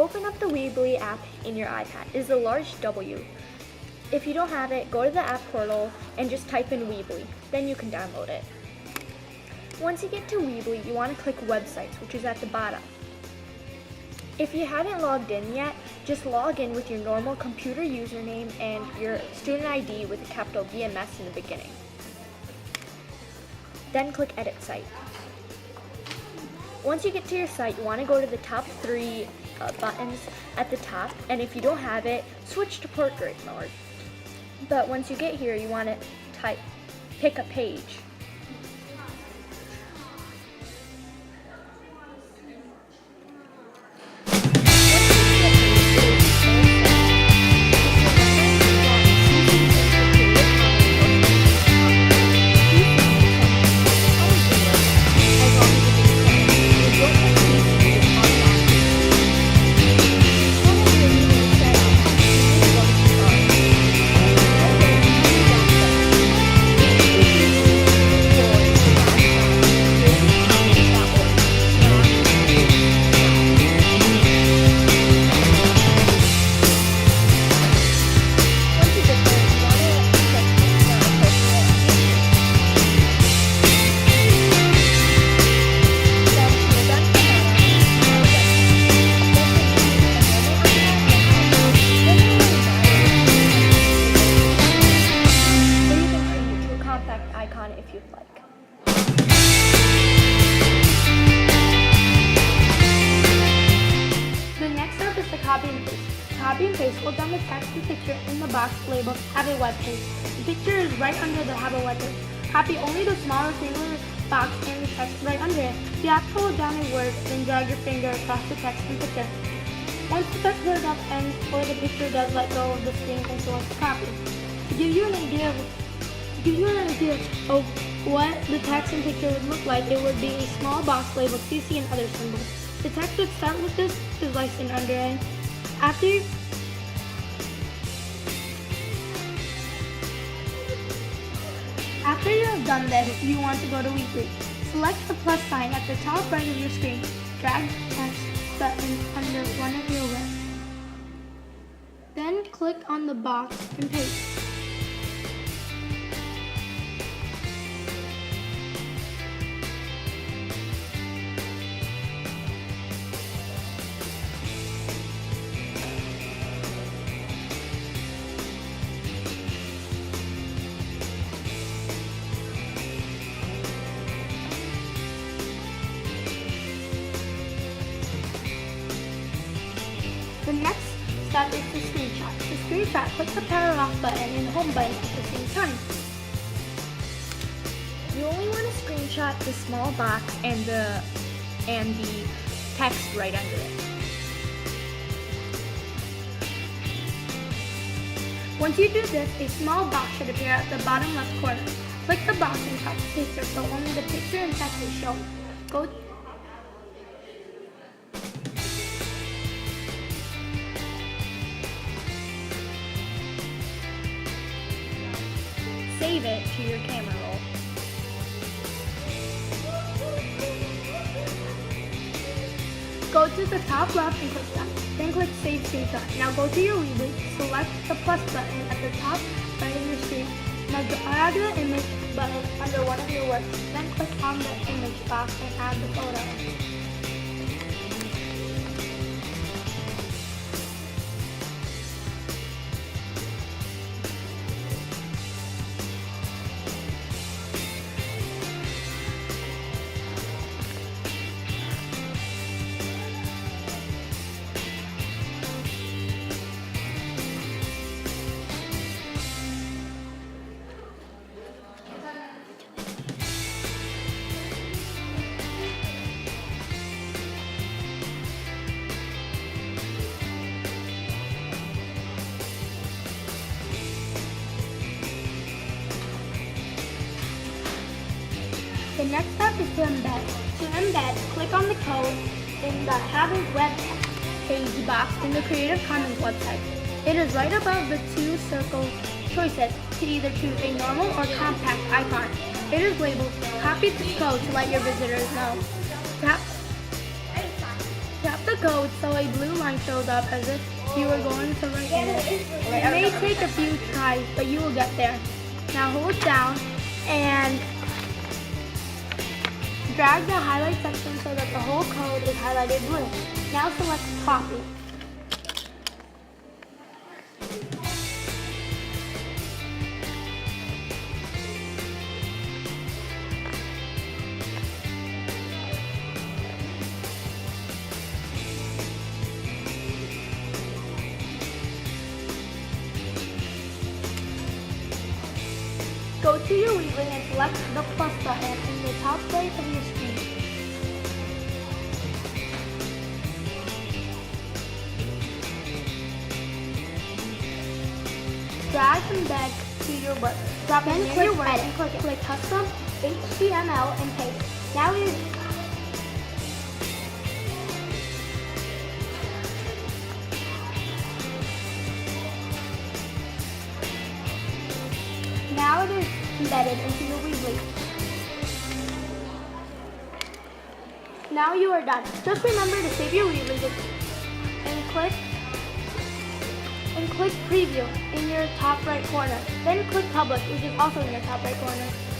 Open up the Weebly app in your iPad. It is a large W. If you don't have it, go to the app portal and just type in Weebly. Then you can download it. Once you get to Weebly, you want to click Websites, which is at the bottom. If you haven't logged in yet, just log in with your normal computer username and your student ID with a capital VMS in the beginning. Then click Edit Site. Once you get to your site, you want to go to the top three buttons at the top, and if you don't have it, switch to portrait mode. But once you get here, you want to pick a page. If you'd like. The next step is to copy and paste. Copy and paste, hold down the text and picture in the box labeled Have a Web Page. The picture is right under the Have a Web Page. Copy only the small rectangular box and the text right under it. The actual down a word, then drag your finger across the text and picture. Once the text paragraph ends or the picture does let go of the screen and so on to copy. To give you an idea of what the text and picture would look like, it would be a small box labeled CC and other symbols. The text would start with this device and under it. After you have done this, you want to go to Weebly. Select the plus sign at the top right of your screen. Drag the text button under one of your words. Then click on the box and paste. The next step is to screenshot. To screenshot, click the power off button and home button at the same time. You only want to screenshot the small box and the text right under it. Once you do this, a small box should appear at the bottom left corner. Click the box and touch the picture so only the picture and text is shown. Save it to your camera roll. Go to the top left and click Done. Then click Save Screenshot. Now go to your Weebly, select the plus button at the top right of your screen. Now drag the image button under one of your works. Then click on the image box and add the photo. The next step is to embed. To embed, click on the code in the Have a Web Page box in the Creative Commons website. It is right above the two circle choices to either choose a normal or compact icon. It is labeled Copy this code to let your visitors know. Tap the code, so a blue line shows up as if you were going to write in it. It may take a few tries, but you will get there. Now hold down and drag the highlight section so that the whole code is highlighted blue. Now select copy. Go to your Weebly and select the plus button in the top right of your screen. Drag embed to your work. Drop in near your work and click custom HTML and paste. Now it is embedded into your Weebly. Now you are done. Just remember to save your Weebly and click preview in your top right corner. Then click publish, which is also in your top right corner.